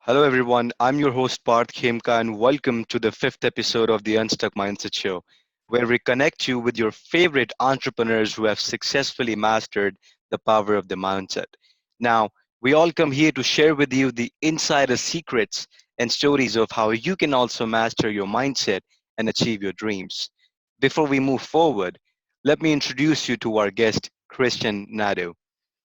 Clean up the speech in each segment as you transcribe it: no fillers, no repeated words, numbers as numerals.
Hello, everyone. I'm your host, Parth Khemka, and welcome to the fifth episode of the Unstuck Mindset Show, where we connect you with your favorite entrepreneurs who have successfully mastered the power of the mindset. Now, we all come here to share with you the insider secrets and stories of how you can also master your mindset and achieve your dreams. Before we move forward, let me introduce you to our guest, Cristian Nadu.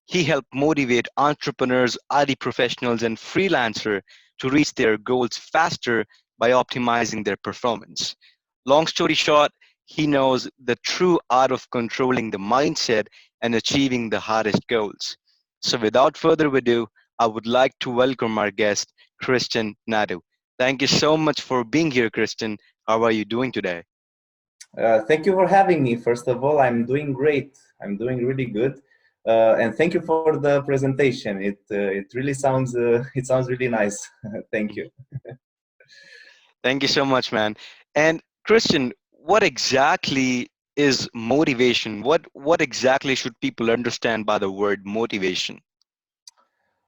He helped motivate entrepreneurs, IT professionals, and freelancers to reach their goals faster by optimizing their performance. Long story short, he knows the true art of controlling the mindset and achieving the hardest goals. So, without further ado, I would like to welcome our guest, Cristian Nadu. Thank you so much for being here, Cristian. How are you doing today? Thank you for having me. First of all, I'm doing great. I'm doing really good, and thank you for the presentation. It really sounds it sounds really nice. Thank you. Mhm. Thank you so much, man. And Christian, what exactly is motivation? What exactly should people understand by the word motivation?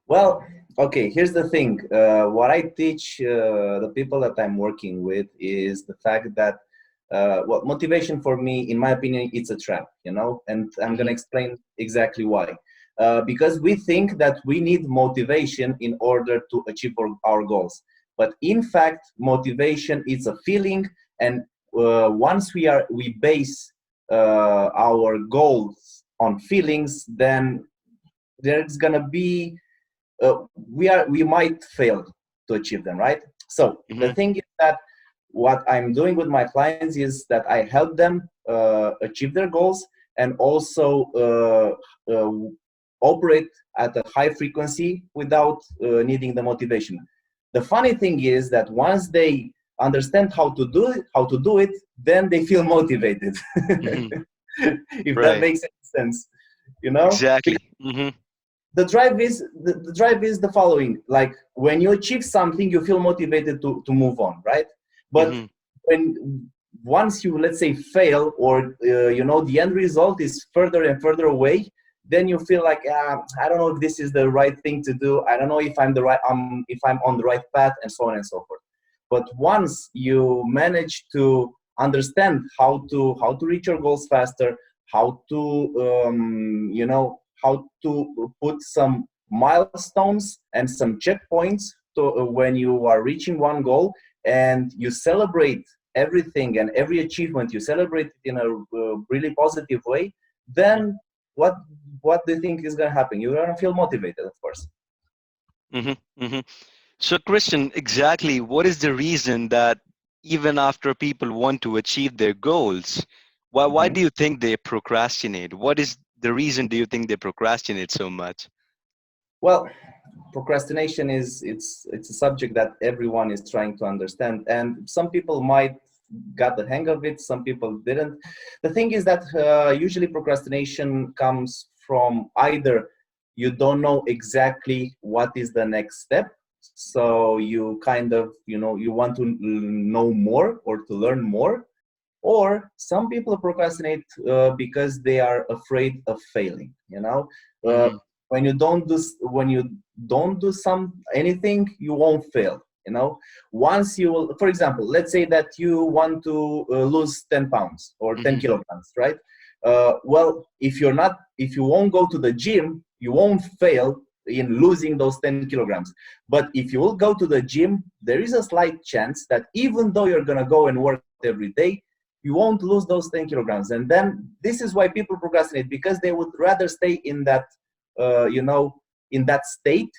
Well, okay. Here's the thing. What I teach the people that I'm working with is the fact that well, motivation for me, in my opinion, it's a trap. And I'm gonna Hmm. explain exactly why. Because we think that we need motivation in order to achieve our goals, but in fact, motivation is a feeling, and once we base our goals on feelings, then there's gonna be we might fail to achieve them, right? So the Hmm. thing is that what I'm doing with my clients is that I help them achieve their goals, and also uh, operate at a high frequency without needing the motivation. The funny thing is that once they understand how to do it, then they feel motivated. Hmm. If that Right. makes any sense, you know Exactly. Hmm. the drive is the following: like, when you achieve something, you feel motivated to move on, right? But Hmm. when once you, let's say, fail, or the end result is further and further away, then you feel like, I don't know if this is the right thing to do. I don't know if I'm on the right path, and so on and so forth. But once you manage to understand how to reach your goals faster, how to how to put some milestones and some checkpoints when you are reaching one goal, and you celebrate everything and every achievement, you celebrate it in a really positive way, then what what do you think is going to happen? You're going to feel motivated, of course. Hmm. Hmm. So, Christian, exactly what is the reason that even after people want to achieve their goals, why Mhm. do you think they procrastinate? What is the reason do you think they procrastinate so much? Well, procrastination it's a subject that everyone is trying to understand, and some people might got the hang of it, some people didn't. The thing is that usually procrastination comes from either you don't know exactly what is the next step, so you kind of, you want to know more or to learn more, or some people procrastinate because they are afraid of failing. uh, Hmm. when you don't do some anything, you won't fail. Once you will, for example, let's say that you want to lose 10 pounds or 10 Hmm. kilograms, right? Well, if you won't go to the gym, you won't fail in losing those 10 kilograms. But if you will go to the gym, there is a slight chance that even though you're going to go and work out every day, you won't lose those 10 kilograms. And then this is why people procrastinate, because they would rather stay in that uh, you know in that state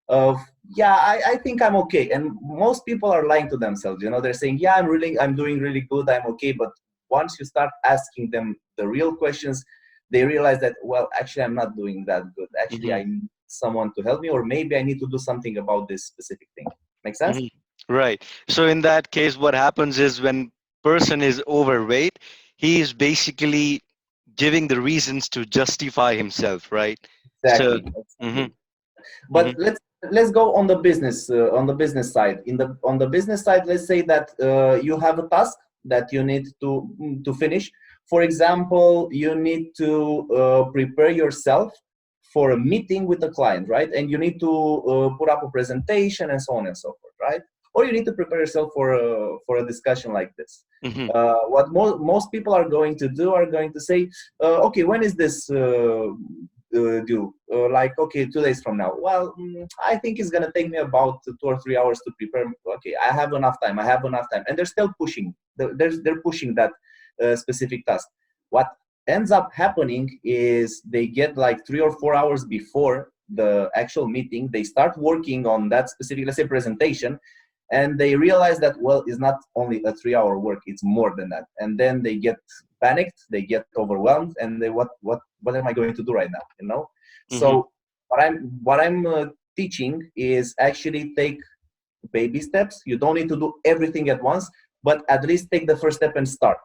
of, yeah, I think I'm okay. And most people are lying to themselves. They're saying, yeah, I'm doing really good, I'm okay. But once you start asking them the real questions, they realize that, well, actually, I'm not doing that good. Actually, Hmm. I need someone to help me, or maybe I need to do something about this specific thing. Make sense? Hmm. Right. So in that case, what happens is when person is overweight, he is basically giving the reasons to justify himself, right? So, Exactly, hmm. exactly. Hmm. But let's go on the business side. On the business side, let's say that you have a task that you need to finish. For example, you need to prepare yourself for a meeting with a client, right? And you need to put up a presentation and so on and so forth, right? Or you need to prepare yourself for a discussion like this. Hmm. What most people are going to do are going to say, okay, when is this due? Like, okay, 2 days from now. Well, I think it's going to take me about 2 or 3 hours to prepare. Okay, I have enough time. I have enough time. And they're still pushing. They're pushing that specific task. What ends up happening is they get like 3 or 4 hours before the actual meeting, they start working on that specific, let's say, presentation, and they realize that, well, it's not only a 3 hour work, it's more than that. And then they get panicked, they get overwhelmed, and they what am I going to do right now, you know? Hmm. So what I'm teaching is actually take baby steps. You don't need to do everything at once, but at least take the first step and start.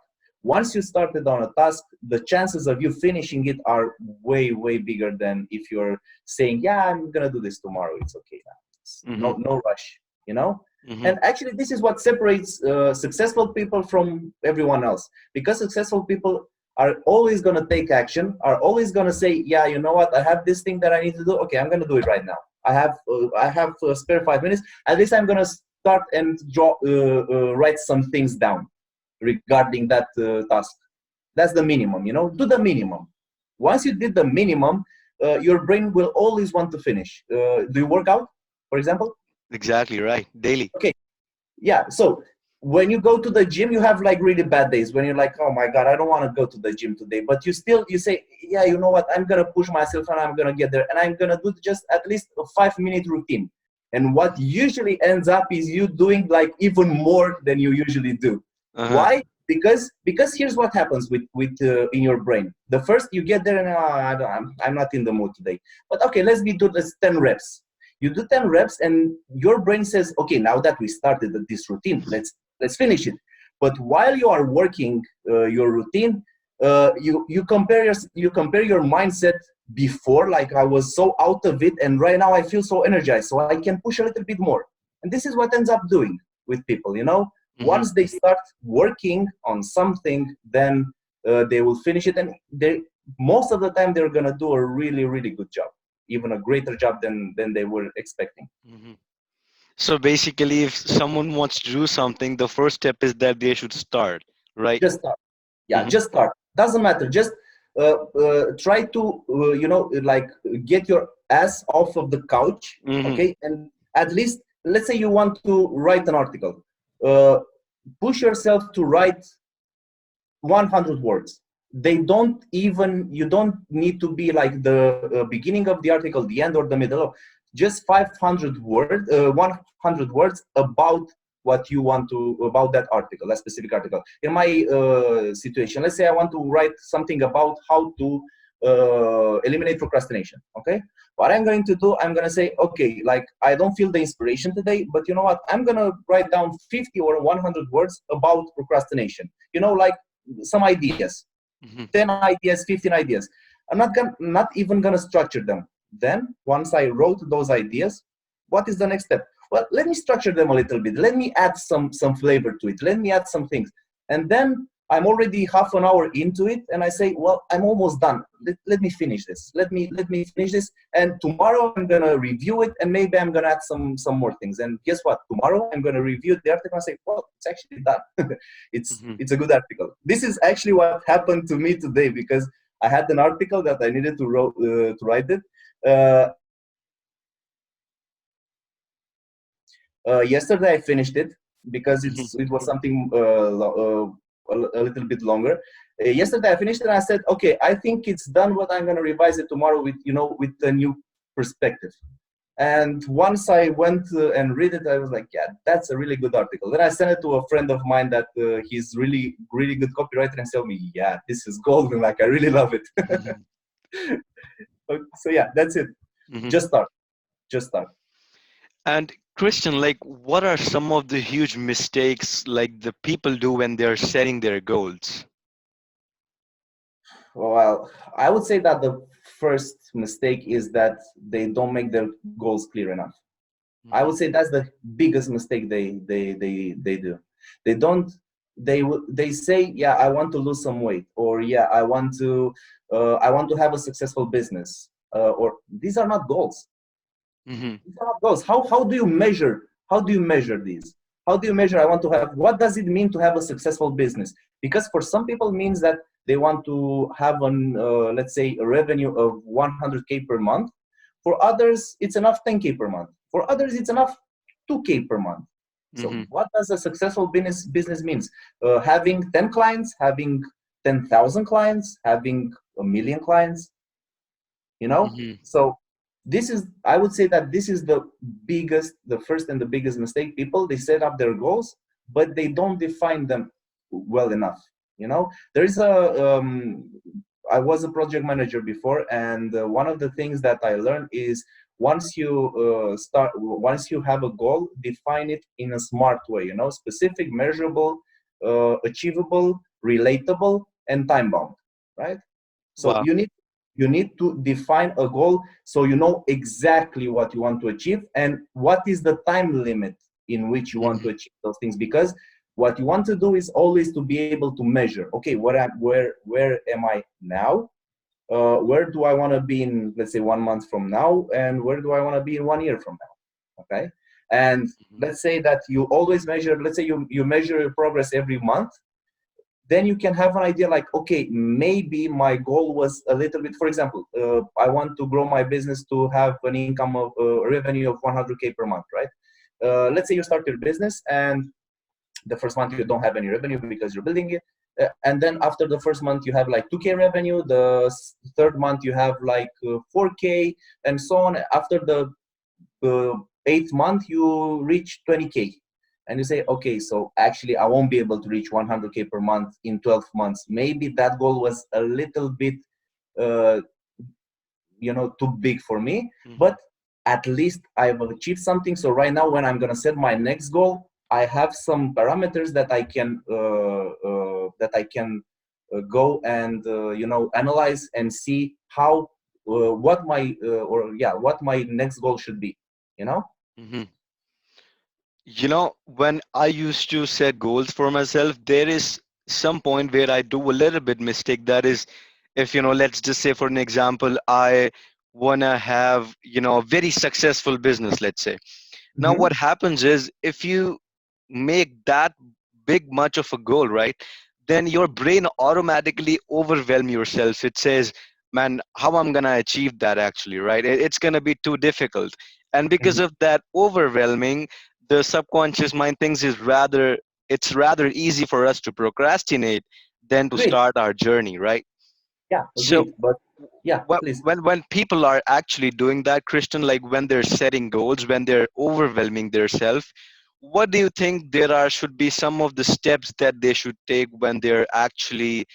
Once you started on a task, the chances of you finishing it are way, way bigger than if you're saying, yeah, I'm going to do this tomorrow. It's okay now. It's Hmm. no rush, you know? Hmm. And actually, this is what separates successful people from everyone else. Because successful people are always going to take action, are always going to say, yeah, you know what? I have this thing that I need to do. Okay, I'm going to do it right now. I have a spare 5 minutes. At least I'm gonna start and write some things down regarding that task. That's the minimum, you know. Do the minimum. Once you did the minimum, your brain will always want to finish. Do you work out, for example? Exactly right. Daily. Okay, yeah. So when you go to the gym, you have like really bad days when you're like, oh my god, I don't want to go to the gym today, but you say, yeah, you know what, I'm gonna push myself and I'm gonna get there, and I'm gonna do just at least a 5 minute routine. And what usually ends up is you doing like even more than you usually do. Uh-huh. Why? Because here's what happens with in your brain. The first you get there and I'm not in the mood today, but okay, do this 10 reps. You do 10 reps and your brain says, okay, now that we started this routine, let's finish it. But while you are working your routine, you compare your mindset before, like I was so out of it, and right now I feel so energized, so I can push a little bit more. And this is what ends up doing with people, you know. Hmm. Once they start working on something, then they will finish it, and they most of the time they're gonna do a really, really good job, even a greater job than they were expecting. Hmm. So basically, if someone wants to do something, the first step is that they should start, right? Just start. Yeah, Hmm. just start. Doesn't matter. Just try to like get your ass off of the couch, Hmm. okay? And at least, let's say you want to write an article. Uh, Push yourself to write 100 words. You don't need to be like the beginning of the article, the end, or the middle. Just 100 words about what you want to, about that article, that specific article. In my situation, let's say I want to write something about how to eliminate procrastination. Okay, what I'm going to do, I'm going to say, okay, like I don't feel the inspiration today, but you know what, I'm going to write down 50 or 100 words about procrastination, you know, like some ideas, Hmm. 10 ideas, 15 ideas. Not even gonna structure them. Then once I wrote those ideas, what is the next step? Well, let me structure them a little bit. Let me add some flavor to it. Let me add some things. And then I'm already half an hour into it, and I say, well, I'm almost done. Let me finish this. Let me finish this. And tomorrow I'm gonna review it, and maybe I'm gonna add some more things. And guess what? Tomorrow I'm gonna review the article and say, well, it's actually done. it's Hmm. it's a good article. This is actually what happened to me today, because I had an article that I needed to write it. Yesterday I finished it because Hmm. it was something a little bit longer. Yesterday I finished it and I said, okay, I think it's done, but I'm gonna revise it tomorrow with, with a new perspective. And once I went and read it, I was like, yeah, that's a really good article. Then I sent it to a friend of mine that he's really, really good copywriter, and tell me, yeah, this is golden. Like, I really love it. Hmm. So yeah, that's it. Hmm. Just start. Just start. And Christian, like, what are some of the huge mistakes like the people do when they're setting their goals? Well, I would say that the first mistake is that they don't make their goals clear enough. I Hmm. would say that's the biggest mistake they do. They don't. They say, yeah, I want to lose some weight, or yeah, I want to have a successful business. or these are not goals. Mm-hmm. These are not goals. How do you measure? How do you measure these? How do you measure? I want to have. What does it mean to have a successful business? Because for some people, it means that they want to have an let's say a revenue of 100K per month. For others, it's enough 10K per month. For others, it's enough 2K per month. So, Mm-hmm. what does a successful business means? Having 10 clients, having 10,000 clients, having a million clients, you know. Mm-hmm. So this is, I would say that this is the first and the biggest mistake. People, they set up their goals, but they don't define them well enough, you know. There is a I was a project manager before, and one of the things that I learned is once you have a goal, define it in a smart way, you know, specific, measurable, achievable, relatable, and time bound, right? So Wow. you need to define a goal so you know exactly what you want to achieve and what is the time limit in which you want Mm-hmm. to achieve those things, because what you want to do is always to be able to measure, okay, where am I now, where do I want to be in, let's say, 1 month from now, and where do I want to be in 1 year from now, okay? And let's say that you always measure, let's say you measure your progress every month, then you can have an idea like, okay, maybe my goal was a little bit, for example, I want to grow my business to have an income of revenue of 100K per month, right? Let's say you start your business and the first month you don't have any revenue because you're building it, and then after the first month you have like 2K revenue, the third month you have like 4K, and so on. After the eighth month you reach 20K, and you say, okay, so actually I won't be able to reach 100K per month in 12 months. Maybe that goal was a little bit uh, too big for me, Mm-hmm. but at least I've achieved something. So right now when I'm going to set my next goal, I have some parameters that I can go and analyze and see how what my next goal should be, you know. Mm-hmm. When I used to set goals for myself, there is some point where I do a little bit mistake. That is, if, let's just say for an example, I wanna have, a very successful business, let's say. Now, Hmm. what happens is if you make that big much of a goal, right? Then your brain automatically overwhelm yourself. It says, "Man, how I'm gonna achieve that actually, right? It's gonna be too difficult." And because Hmm. of that overwhelming, the subconscious mind thinks it's rather easy for us to procrastinate than to Agreed. start our journey, right? Yeah, So agreed. But yeah, please. when people are actually doing that, Christian, like when they're setting goals, when they're overwhelming themselves, what do you think there are should be some of the steps that they should take when they're actually,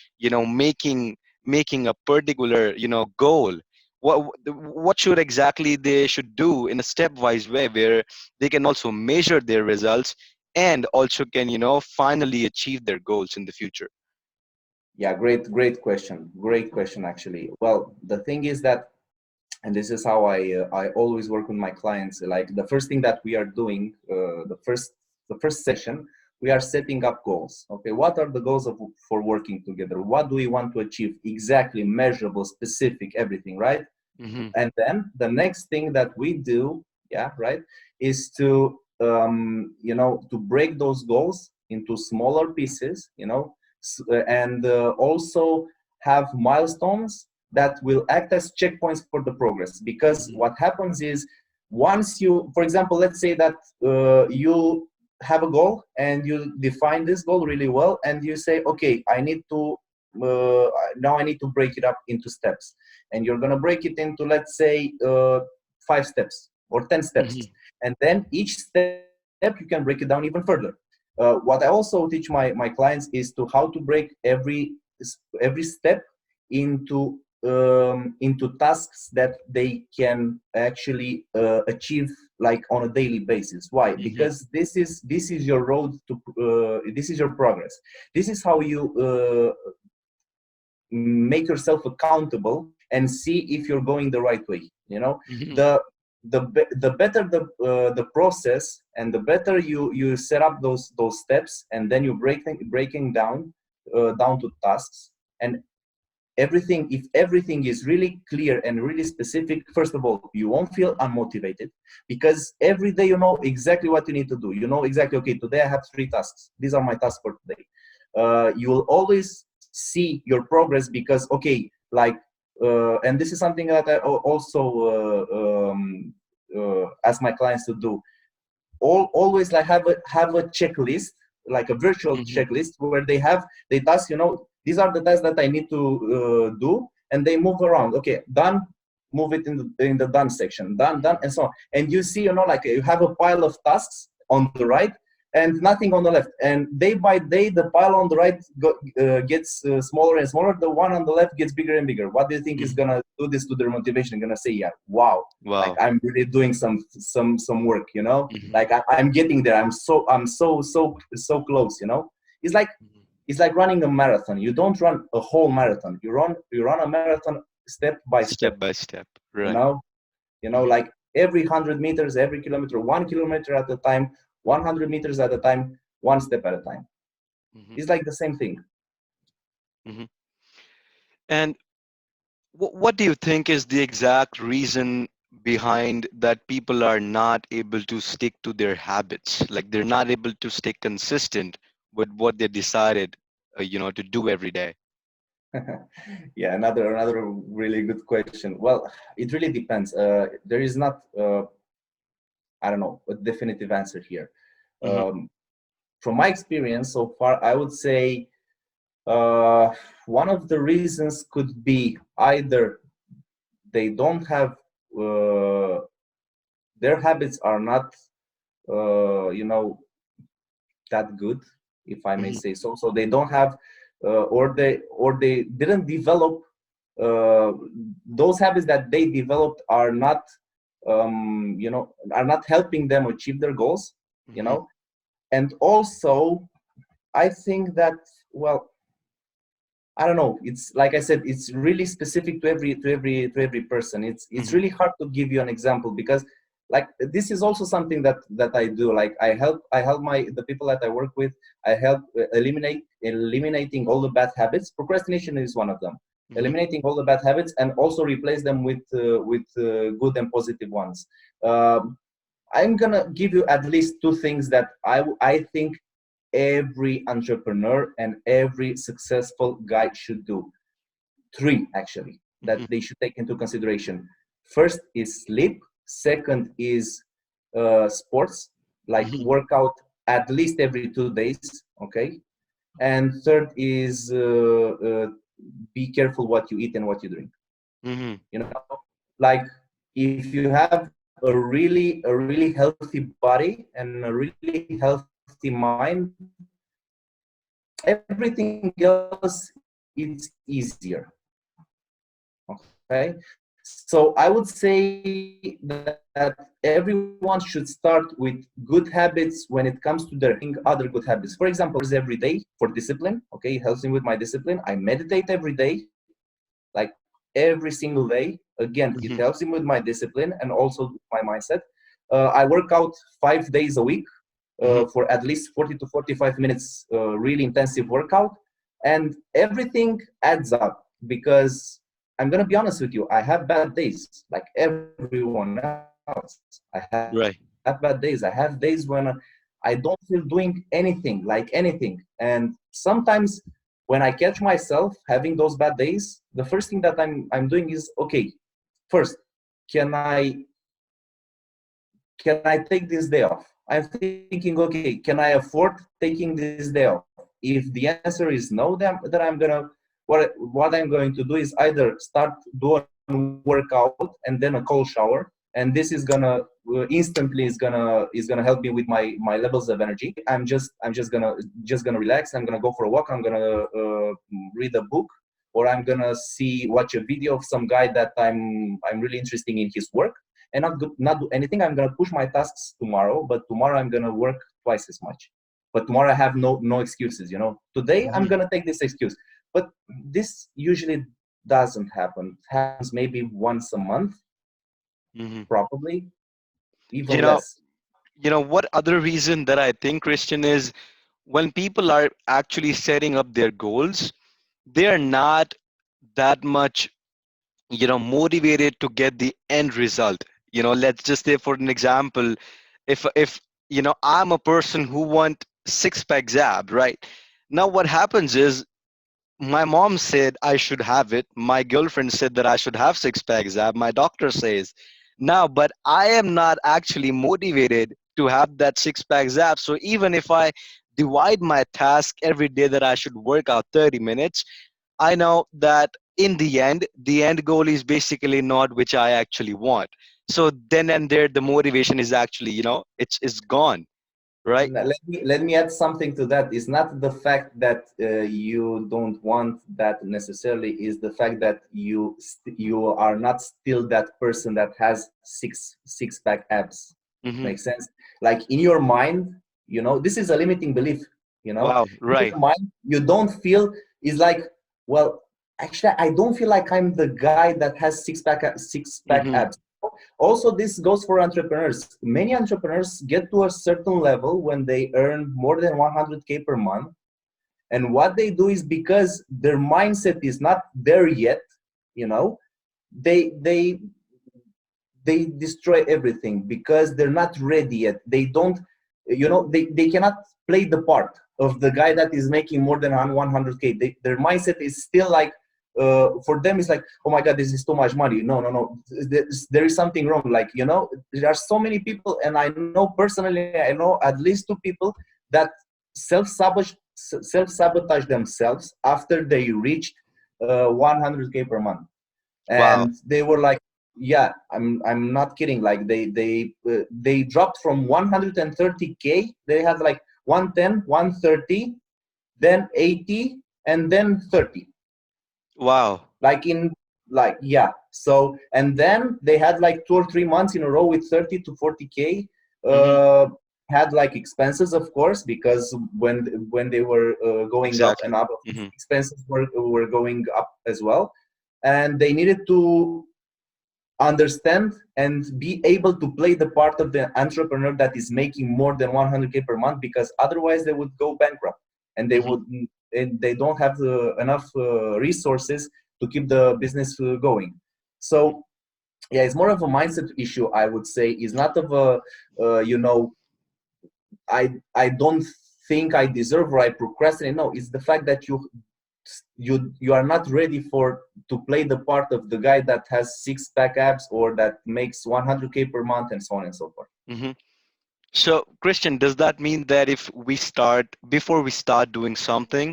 making a particular, goal? What should exactly they should do in a stepwise way where they can also measure their results and also can, finally achieve their goals in the future? Yeah, great question. Great question, actually. Well, the thing is that, and this is how I always work with my clients. Like the first thing that we are doing, the first session, we are setting up goals. Okay, what are the goals for working together? What do we want to achieve? Exactly, measurable, specific, everything, right? Mm-hmm. And then the next thing that we do, yeah, right, is to break those goals into smaller pieces, and also have milestones that will act as checkpoints for the progress. Because Mm-hmm. what happens is, once you, for example, let's say that you have a goal and you define this goal really well, and you say, okay, now I need to break it up into steps, and you're going to break it into, let's say, 5 steps or 10 steps, Mm-hmm. and then each step you can break it down even further. What I also teach my clients is to how to break every step into tasks that they can actually achieve, like on a daily basis. Why? Mm-hmm. Because this is your road to this is your progress. This is how you make yourself accountable and see if you're going the right way. Mm-hmm. The better the process, and the better you set up those steps, and then you breaking down to tasks. And everything, if everything is really clear and really specific, first of all, you won't feel unmotivated, because every day you know exactly what you need to do. You know exactly, okay, today I have 3 tasks, these are my tasks for today. You will always see your progress, because okay, like and this is something that I also ask my clients to do. Always like have a checklist, like a virtual Hmm. checklist, where they task, these are the tasks that I need to do, and they move around. Okay, done, move it in the done section, done, and so on. And you see, like you have a pile of tasks on the right and nothing on the left, and day by day the pile on the right gets smaller and smaller, the one on the left gets bigger and bigger. What do you think is Hmm. gonna do this to their motivation? Gonna say, yeah, wow, like Wow. I'm really doing some work, Hmm. like I'm getting there. I'm so close. It's like Hmm. it's like running a marathon. You don't run a whole marathon. You run a marathon step by step. Step by step. You Right. know, Hmm. like every 100 meters, every kilometer, 1 kilometer at a time, 100 meters at a time, one step at a time. Hmm. It's like the same thing. Hmm. And what do you think is the exact reason behind that people are not able to stick to their habits? Like they're not able to stay consistent with what they decided, to do every day. Yeah, another really good question. Well, it really depends. There is not, I don't know, a definitive answer here. Hmm. Um, from my experience so far, I would say uh, one of the reasons could be either they don't have uh, their habits are not you know that good, if I may Hmm. say so. So they don't have, or they didn't develop uh, those habits that they developed are not are not helping them achieve their goals. You Hmm. know, and also I think that, well, I don't know. It's like I said, it's really specific to every person. It's Hmm. really hard to give you an example, because like this is also something that I do. Like I help the people that I work with. I help eliminating all the bad habits. Procrastination is one of them. Hmm. Eliminating all the bad habits and also replace them with good and positive ones. Um, I'm gonna give you at least 2 things that I think every entrepreneur and every successful guy should do. 3 actually that Hmm. they should take into consideration. First is sleep. Second is sports, like Hmm. workout at least every 2 days. Okay. And third is be careful what you eat and what you drink. Hmm. Like if you have a really healthy body and a really healthy mind, everything else it's easier. Okay, so I would say that everyone should start with good habits when it comes to their health, replacing other good habits. For example, I exercise every day for discipline. Okay, it helps me with my discipline. I meditate every day, like every single day. Again, it helps me with my Hmm. discipline and also my mindset. I work out 5 days a week for Hmm. at least 40 to 45 minutes, really intensive workout, and everything adds up. Because I'm gonna be honest with you, I have bad days like everyone else. I have bad days. I have days when Right. I don't feel doing anything, like anything. And sometimes when I catch myself having those bad days, the first thing that I'm doing is, okay, first, can I take this day off? I'm thinking, okay, can I afford taking this day off? If the answer is no, then I'm gonna what I'm going to do is either start do a workout and then a cold shower, and this is gonna instantly is gonna help me with my levels of energy. I'm just gonna relax. I'm gonna go for a walk. I'm gonna read a book, or I'm gonna watch a video of some guy that I'm really interested in his work, and not do anything. I'm gonna push my tasks tomorrow, but tomorrow I'm gonna work twice as much. But tomorrow I have no excuses. Today I'm Hmm. gonna take this excuse, but this usually doesn't happen. It happens maybe once a month, Hmm. probably You even know, less. what other reason that I think, Christian, is when people are actually setting up their goals, they are not that much, motivated to get the end result. Let's just say, for an example, if I'm a person who want six pack ab, right? Now what happens is, my mom said I should have it. My girlfriend said that I should have six packs ab. My doctor says now, but I am not actually motivated to have that six packs ab. So even if I divide my task every day that I should work out 30 minutes, I know that in the end goal is basically not which I actually want. So then and there, the motivation is actually, it's gone, right? Let me add something to that. It's not the fact that you don't want that necessarily. Is the fact that you are not still that person that has six pack abs. Hmm. Makes sense? Like in your mind, this is a limiting belief. Wow, In right. your mind, you don't feel. Is like, well, actually, I don't feel like I'm the guy that has six pack Hmm. abs. Also, this goes for entrepreneurs. Many entrepreneurs get to a certain level when they earn more than 100K per month, and what they do is, because their mindset is not there yet, you know they they they destroy everything because they're not ready yet. They don't, they cannot play the part of the guy that is making more than 100K. Their mindset is still like, for them it's like, oh my god, this is too much money. No, no, no, there is something wrong. Like, there are so many people, and I know personally, I know at least two people that self sabotage themselves after they reached 100K per month. Wow. And they were like, yeah, I'm not kidding. Like, they dropped from 130K. They had like 110, 130, then 80, and then 30. Wow. Like, in, like, yeah. So, and then they had like 2 or 3 months in a row with 30 to 40K. Hmm. uh had like expenses, of course, because when they were going up Exactly. and up, Hmm. expenses were going up as well. And they needed to understand and be able to play the part of the entrepreneur that is making more than 100K per month, because otherwise they would go bankrupt, and they Hmm. would, and they don't have enough resources to keep the business going. So yeah, it's more of a mindset issue, I would say. Is not of a, you know I don't think I deserve, or I procrastinate. No, it's the fact that you are not ready for to play the part of the guy that has six pack abs, or that makes 100K per month, and so on and so forth. Hmm. So, Christian, does that mean that if we start, before we start doing something,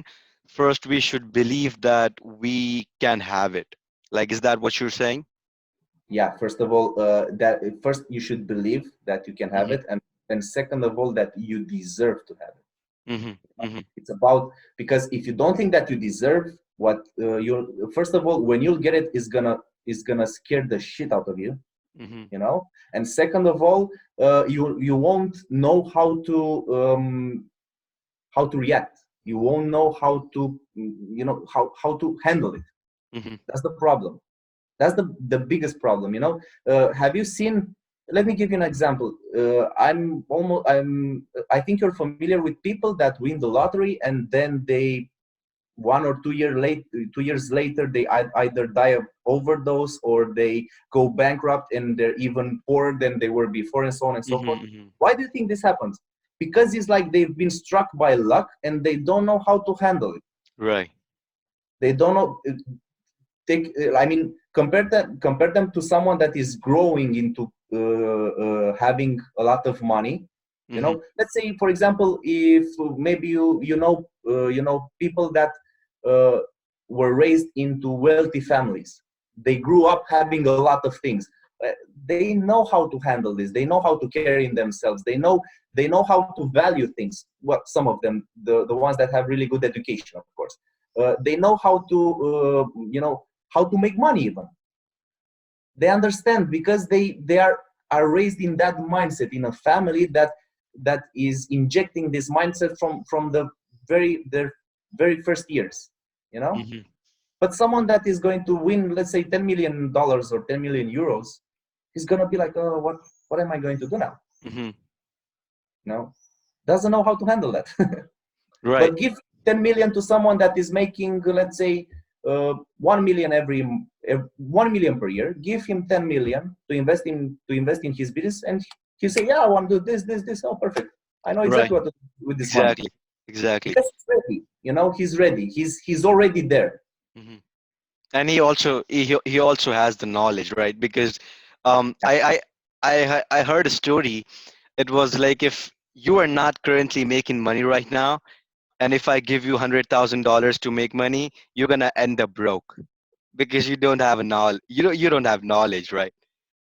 first we should believe that we can have it? Like, is that what you're saying? Yeah, first of all, that first you should believe that you can have Hmm. it, and second of all, that you deserve to have it. Hmm. Hmm. It's about, because if you don't think that you deserve what, you first of all, when you'll get it, is gonna scare the shit out of you. Hmm. And second of all, you won't know how to react. You won't know how to, how to handle it. Hmm. That's the problem. That's the biggest problem. Have you seen? Let me give you an example. I think you're familiar with people that win the lottery, and then they 2 years later, they either die of overdose, or they go bankrupt, and they're even poorer than they were before, and so on and so forth. Hmm. Why do you think this happens? Because it's like they've been struck by luck, and they don't know how to handle it. Right. They don't know. I mean, compare them to someone that is growing into having a lot of money. Hmm. Let's say, for example, if maybe people that uh, were raised into wealthy families. They grew up having a lot of things. Uh, they know how to handle this. They know how to carry in themselves. They know how to value things. Well, some of them, the ones that have really good education, of course. They know how to make money. Even they understand, because they are raised in that mindset, in a family that is injecting this mindset from their very first years. you know Hmm. but someone that is going to win, let's say, $10 million or 10 million euros, he's going to be like, oh, what am I going to do now? Hmm. No, doesn't know how to handle that. Right. But give 10 million to someone that is making, let's say, 1 million 1 million per year, give him 10 million to invest in his business, and he say, yeah, I want to do this. Oh, perfect. I know Right. exactly what to do with this money, Exactly. Exactly. because he's ready. He's ready. He's already there. Hmm. And he also has the knowledge, right? Because I heard a story. It was like, if you are not currently making money right now, and if I give you $100,000 to make money, you're gonna end up broke because you don't have a knowledge. You don't have knowledge, right?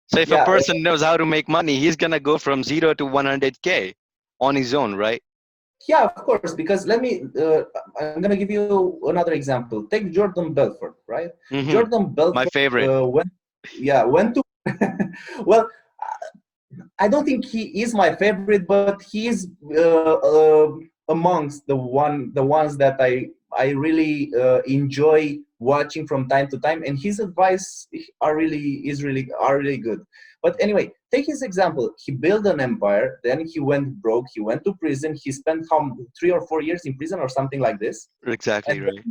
So if a Yeah, person knows how to make money, he's gonna go from 0 to 100K on his own, right? yeah, of course. Because I'm gonna give you another example. Take Jordan Belfort, right? Hmm. Jordan My Belfort favorite. went to well, I don't think he is my favorite, but he's amongst the ones that I really enjoy watching from time to time, and his advice are really good. But anyway, take his example. He built an empire, then he went broke. He went to prison. He spent 3 or 4 years in prison or something like this, Exactly and right.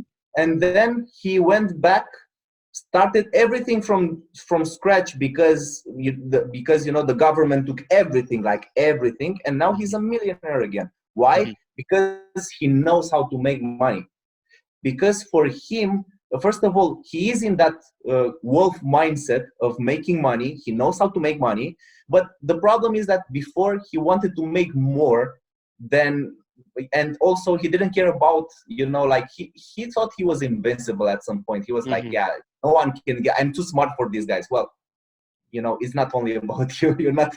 then he went back, started everything from scratch, because the government took everything, like everything, and now he's Hmm. a millionaire again. Why? Hmm. Because he knows how to make money. Because for him, first of all, he is in that wolf mindset of making money. He knows how to make money, but the problem is that before he wanted to make more than, and also he didn't care about, like he thought he was invincible at some point. He was like, Hmm. yeah, no one can get, I'm too smart for these guys. Well, it's not only about you. You're not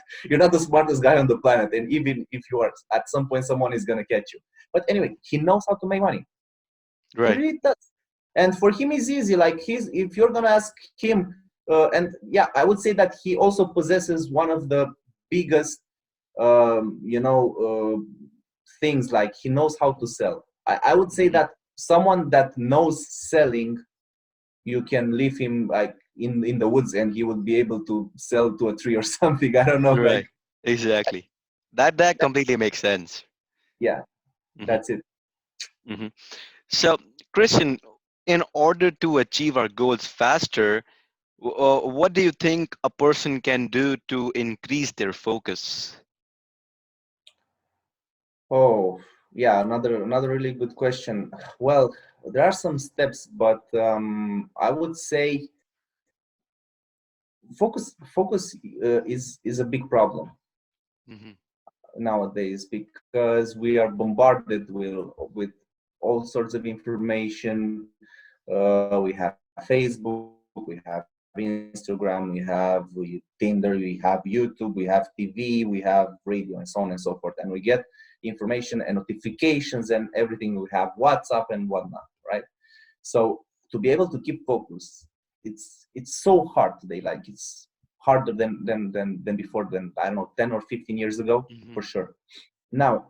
the smartest guy on the planet, and even if you are, at some point someone is going to catch you. But anyway, he knows how to make money. He Right. really does. And for him, it's easy. Like, if you're gonna ask him, and yeah, I would say that he also possesses one of the biggest, things. Like, he knows how to sell. I would say Hmm. that someone that knows selling, you can leave him like in the woods, and he would be able to sell to a tree or something. I don't know, like, Right. Exactly. That completely makes sense. yeah, Hmm. that's it. Hmm. So, Christian, in order to achieve our goals faster, what do you think a person can do to increase their focus? Oh, yeah, another really good question. Well, there are some steps, but I would say focus is a big problem Hmm. nowadays, because we are bombarded with all sorts of information. We have Facebook, we have Instagram, we Tinder, we have YouTube, we have TV, we have radio, and so on and so forth. And we get information and notifications and everything. We have WhatsApp and whatnot, right? So to be able to keep focus, it's so hard today. Like, it's harder than before, than, I don't know, 10 or 15 years ago, for Hmm. sure. Now,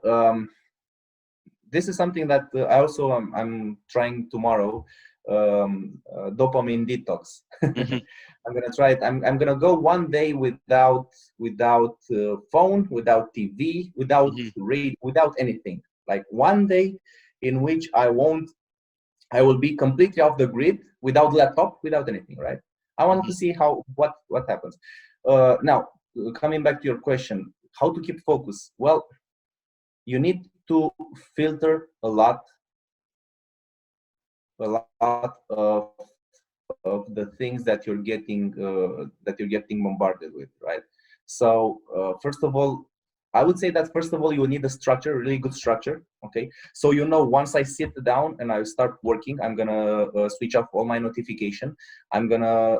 this is something that I also I'm trying tomorrow. Dopamine detox. Hmm. I'm gonna try it. I'm gonna go one day without phone, without TV, without Hmm. read, without anything. Like, one day in which I will be completely off the grid, without laptop, without anything. Right. I want to Hmm. see what happens. Now, coming back to your question, how to keep focus? Well, you need to filter a lot of the things that you're getting bombarded with, right? So, first of all, I would say that, first of all, you need a structure, really good structure. Okay, so, once I sit down and I start working, I'm gonna switch off all my notification. I'm gonna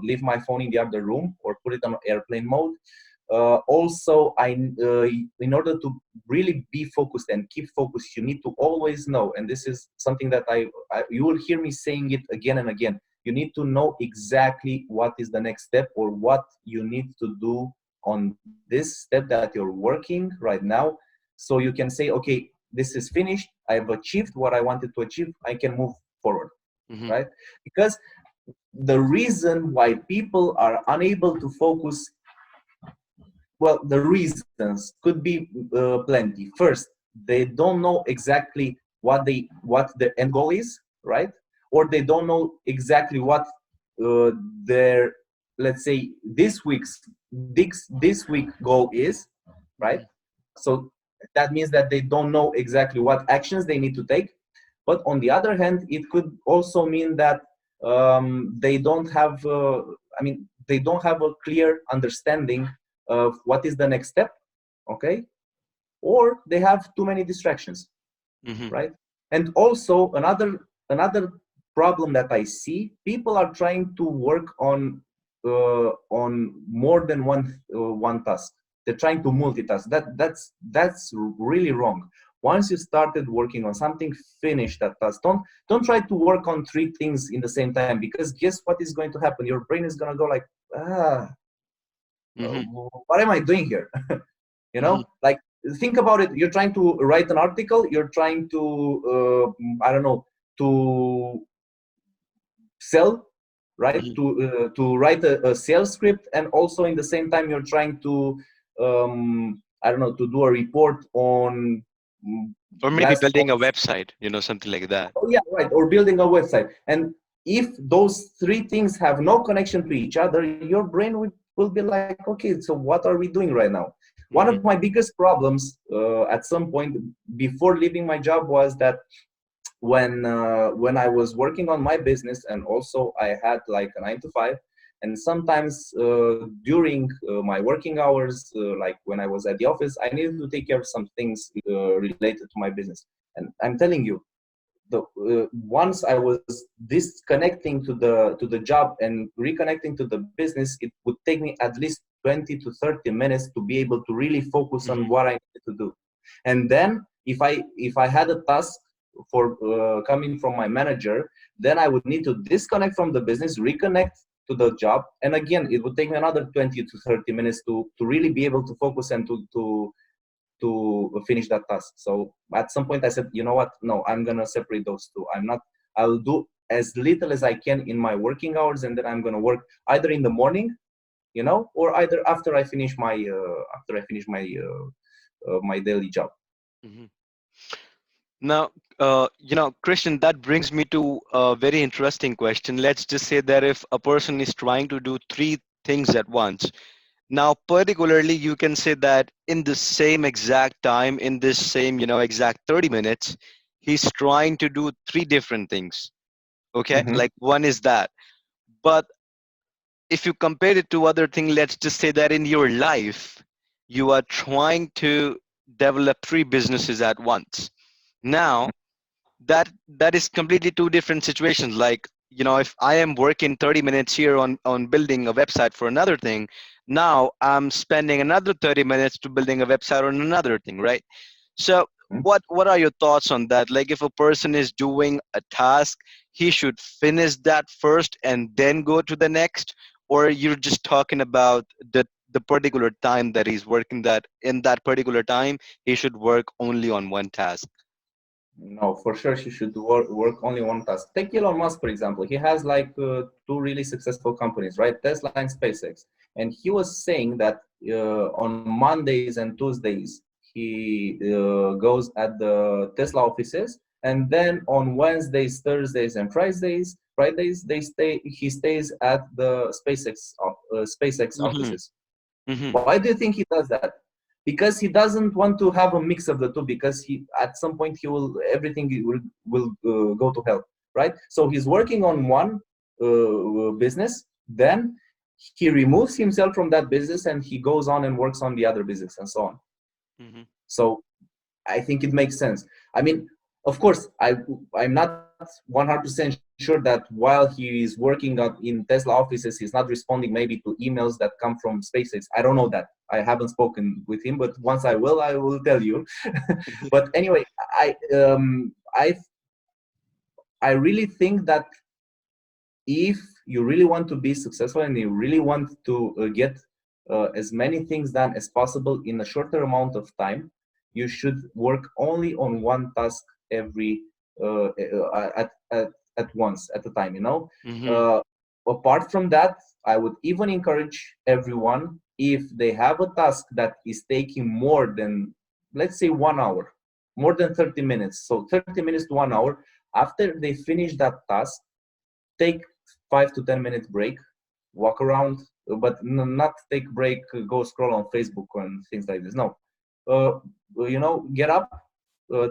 leave my phone in the other room, or put it on airplane mode. Also, in order to really be focused and keep focused, you need to always know, and this is something that you will hear me saying it again and again. You need to know exactly what is the next step, or what you need to do on this step that you're working right now, so you can say, okay, this is finished, I've achieved what I wanted to achieve, I can move forward. Hmm. Right? Because the reason why people are unable to focus, well, the reasons could be plenty. First, they don't know exactly what the end goal is, right? or they don't know exactly what their, let's say, this week goal is, right? Mhm. So that means that they don't know exactly what actions they need to take. But on the other hand, it could also mean that they don't have they don't have a clear understanding of what is the next step, okay? Or they have too many distractions, Mhm. right? And also another problem that I see, people are trying to work on more than one task. They're trying to multitask. That's really wrong. Once you started working on something, finish that task. Don't try to work on three things in the same time, because guess what is going to happen? Your brain is going to go like, ah, Mhm. what am I doing here? Mhm. Like, think about it. You're trying to write an article, you're trying to I don't know, to sell, right? Mhm. To write a sales script, and also in the same time you're trying to I don't know, to do a report on mm, Or maybe last building a month. website, something like that. Oh, yeah, right, or building a website. And if those three things have no connection to each other, your brain will be like, okay, so what are we doing right now? One of my Mhm. biggest problems at some point before leaving my job was that when I was working on my business, and also I had like a 9 to 5, and sometimes during my working hours, like when I was at the office, I needed to take care of some things related to my business. And I'm telling you, once I was disconnecting to the job and reconnecting to the business, it would take me at least 20 to 30 minutes to be able to really focus on Mhm. what I needed to do. And then if I had a task for coming from my manager, then I would need to disconnect from the business, reconnect to the job, and again it would take me another 20 to 30 minutes to really be able to focus and to finish that task. So at some point I said, you know what? No, I'm gonna separate those two. I'll do as little as I can in my working hours, and then I'm gonna work either in the morning, or either after I finish my daily job. Mhm. Now, Christian, that brings me to a very interesting question. Let's just say that if a person is trying to do three things at once, now, particularly, you can say that in the same exact time, in this same, exact 30 minutes, he's trying to do three different things. Okay. Hmm. Like one is that. But if you compare it to other thing, let's just say that in your life, you are trying to develop three businesses at once. Now, that is completely two different situations. Like, if I am working 30 minutes here on building a website for another thing, now I'm spending another 30 minutes to building a website on another thing, right? So what are your thoughts on that? Like, if a person is doing a task, he should finish that first and then go to the next, or you're just talking about the particular time that he's working, that in that particular time he should work only on one task. No, for sure, she should work only one task. Take Elon Musk, for example. He has like two really successful companies, right? Tesla and SpaceX. And he was saying that on Mondays and Tuesdays, he goes at the Tesla offices. And then on Wednesdays, Thursdays, and Fridays, he stays at the SpaceX Hmm. offices. Hmm. Why do you think he does that? Because he doesn't want to have a mix of the two. Because he, at some point, he will everything will go to hell, right? So he's working on one business, then he removes himself from that business and he goes on and works on the other business and so on. Hmm. So I think it makes sense. I mean, of course, I'm not 100% sure that while he is working in Tesla offices, he's not responding maybe to emails that come from SpaceX. I don't know that. I haven't spoken with him, but once I will tell you. But anyway, I really think that if you really want to be successful and you really want to get as many things done as possible in a shorter amount of time, you should work only on one task every at once at a time. Hmm. Uh, Apart from that, I would even encourage everyone, if they have a task that is taking more than, let's say, 1 hour, more than 30 minutes, so 30 minutes to 1 hour, After they finish that task, take 5 to 10 minutes break, walk around, but not take break, go scroll on Facebook and things like this. No, uh, get up,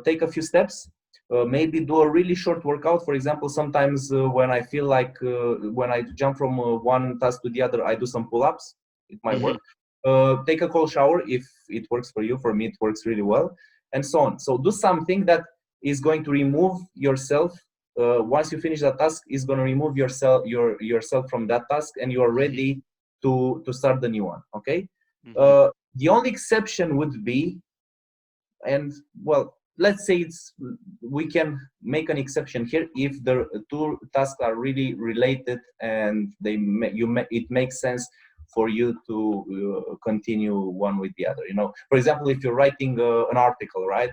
take a few steps, maybe do a really short workout. For example, sometimes when I feel like when I jump from one task to the other, I do some pull-ups. It might Mm-hmm. work. Take a cold shower if it works for you. For me, it works really well, and so on. So do something that is going to remove yourself. Once you finish that task, is going to remove yourself from that task, and you are Mm-hmm. ready to start the new one. Okay. Mm-hmm. The only exception would be, and well, let's say it's, we can make an exception here if the two tasks are really related and it makes sense for you to continue one with the other. For example, if you're writing an article, right,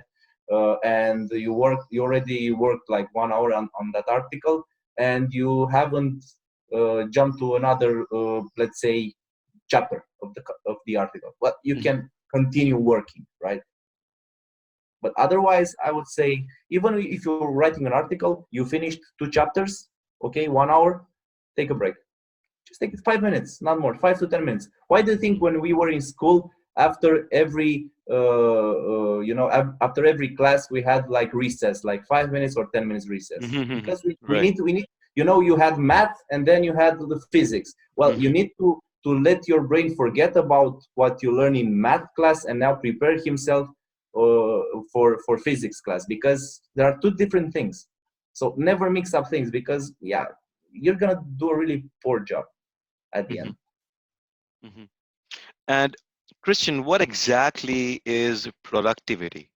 and you already worked like 1 hour on that article, and you haven't jumped to another, let's say, chapter of the article, well, you Mm-hmm. can continue working, right? But otherwise, I would say, even if you're writing an article, you finished 2 chapters, okay, 1 hour, take a break. Just take 5 minutes, not more, 5 to 10 minutes. Why do you think when we were in school, after every after every class, we had like recess, like 5 minutes or 10 minutes recess? Mm-hmm. Because we Right. need to, you had math and then you had the physics. Well, you Mm-hmm. need to let your brain forget about what you learn in math class and now prepare himself for physics class, because there are two different things. So never mix up things, because yeah, you're gonna do a really poor job at the Mm-hmm. end. Mm-hmm. And Christian, what exactly is productivity?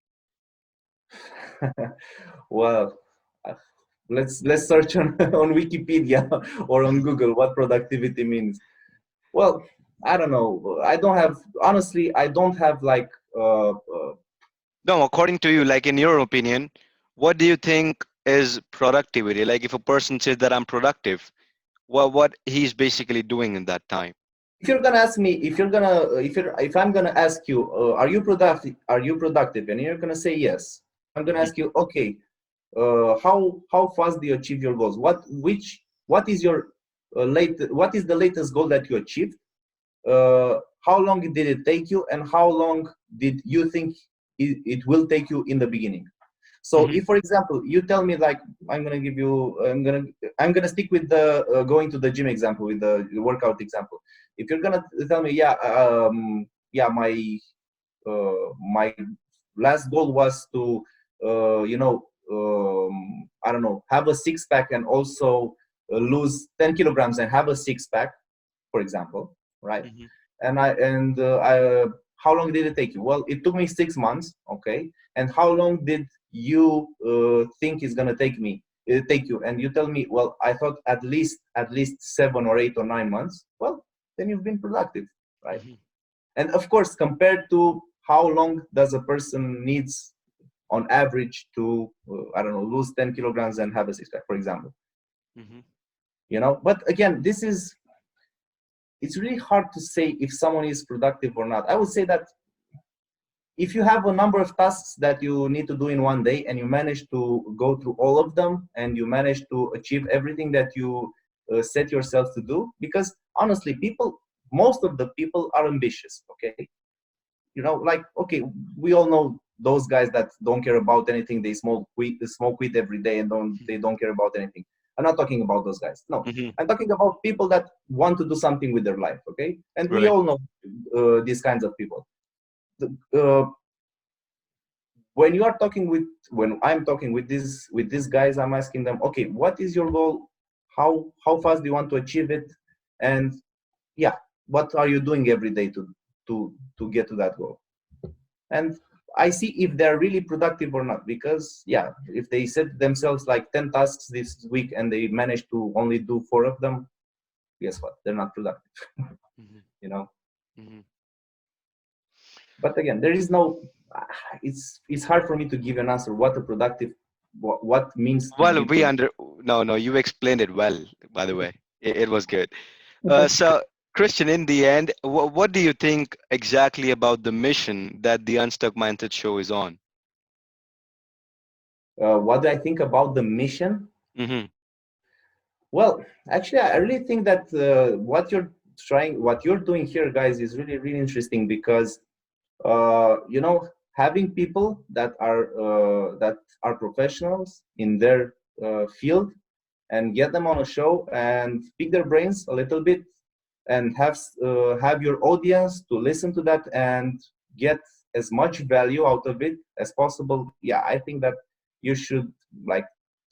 Well, uh, let's search on on Wikipedia or on Google what productivity means. Well, I don't know. I don't have, honestly, I don't have like No, according to you, like in your opinion, what do you think is productivity? Like if a person says that I'm productive, what he's basically doing in that time? if you're gonna ask me, if I'm gonna ask you, are you productive, and you're gonna say yes, I'm gonna Mm-hmm. ask you, okay, how fast do you achieve your goals? What is your what is the latest goal that you achieved? How long did it take you, and how long did you think it will take you in the beginning? So Mm-hmm. if, for example, you tell me, like, I'm gonna stick with the going to the gym example, with the workout example. If you're gonna tell me, yeah, my last goal was to I don't know, have a six pack, and also lose 10 kilograms and have a six pack, for example, right? Mm-hmm. And how long did it take you? Well, it took me 6 months, okay. And how long did you think is gonna take you? And you tell me, well, I thought at least 7 or 8 or 9 months. Well, then you've been productive, right? Mm-hmm. And of course, compared to how long does a person needs on average to I don't know, lose 10 kilograms and have a six pack, for example. Mm-hmm. But again, it's really hard to say if someone is productive or not. I would say that if you have a number of tasks that you need to do in one day, and you manage to go through all of them, and you manage to achieve everything that you set yourself to do, because honestly, most of the people are ambitious, okay. Like, okay, we all know those guys that don't care about anything. They smoke weed every day, and they don't care about anything. I'm not talking about those guys, no. Mm-hmm. I'm talking about people that want to do something with their life, okay. And we Right. all know these kinds of people. uh, when I'm talking with these guys, I'm asking them, okay, what is your goal? How fast do you want to achieve it? And yeah, what are you doing every day to get to that goal? And I see if they're really productive or not. Because yeah, if they set themselves like 10 tasks this week and they manage to only do 4 of them, guess what, they're not productive. Mm-hmm. you know Mm-hmm. but again, there is no it's hard for me to give an answer what a productive, what means to Well, be productive. no, you explained it well, by the way. It was good. So, Christian, in the end, what do you think exactly about the mission that the Unstuck Mindset show is on? What do I think about the mission? Mm-hmm. Well, actually, I really think that what you're doing here, guys, is really, really interesting because having people that are professionals in their field and get them on a show and pick their brains a little bit and have your audience to listen to that and get as much value out of it as possible. Yeah, I think that you should, like,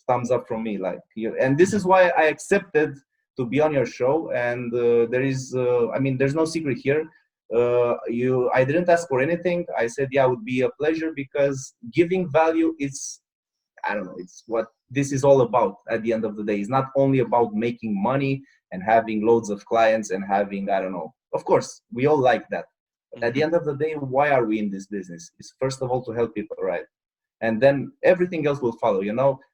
thumbs up from me, like you. And this is why I accepted to be on your show. And I mean, there's no secret here. I didn't ask for anything. I said, yeah, it would be a pleasure, because giving value is, I don't know, it's what this is all about at the end of the day. It's not only about making money and having loads of clients and having, I don't know, of course, we all like that. But at the Mm-hmm. end of the day, why are we in this business? It's first of all to help people, right? And then everything else will follow.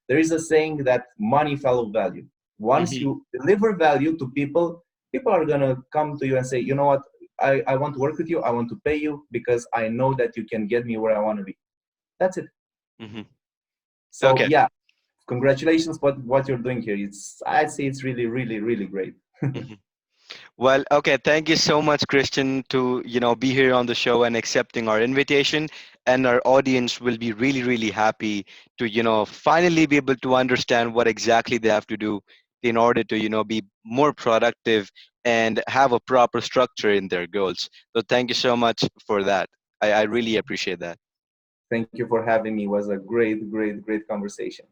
There is a saying that money follows value. Once Mm-hmm. you deliver value to people, people are going to come to you and say, you know what, I want to work with you. I want to pay you because I know that you can get me where I want to be. That's it. Mm-hmm. So Okay. yeah, congratulations what you're doing here. I'd say it's really, really, really great. Mm-hmm. Well, okay. Thank you so much, Christian, to be here on the show and accepting our invitation. And our audience will be really, really happy to finally be able to understand what exactly they have to do in order to be more productive and have a proper structure in their goals. So thank you so much for that. I really appreciate that. Thank you for having me. It was a great, great, great conversation.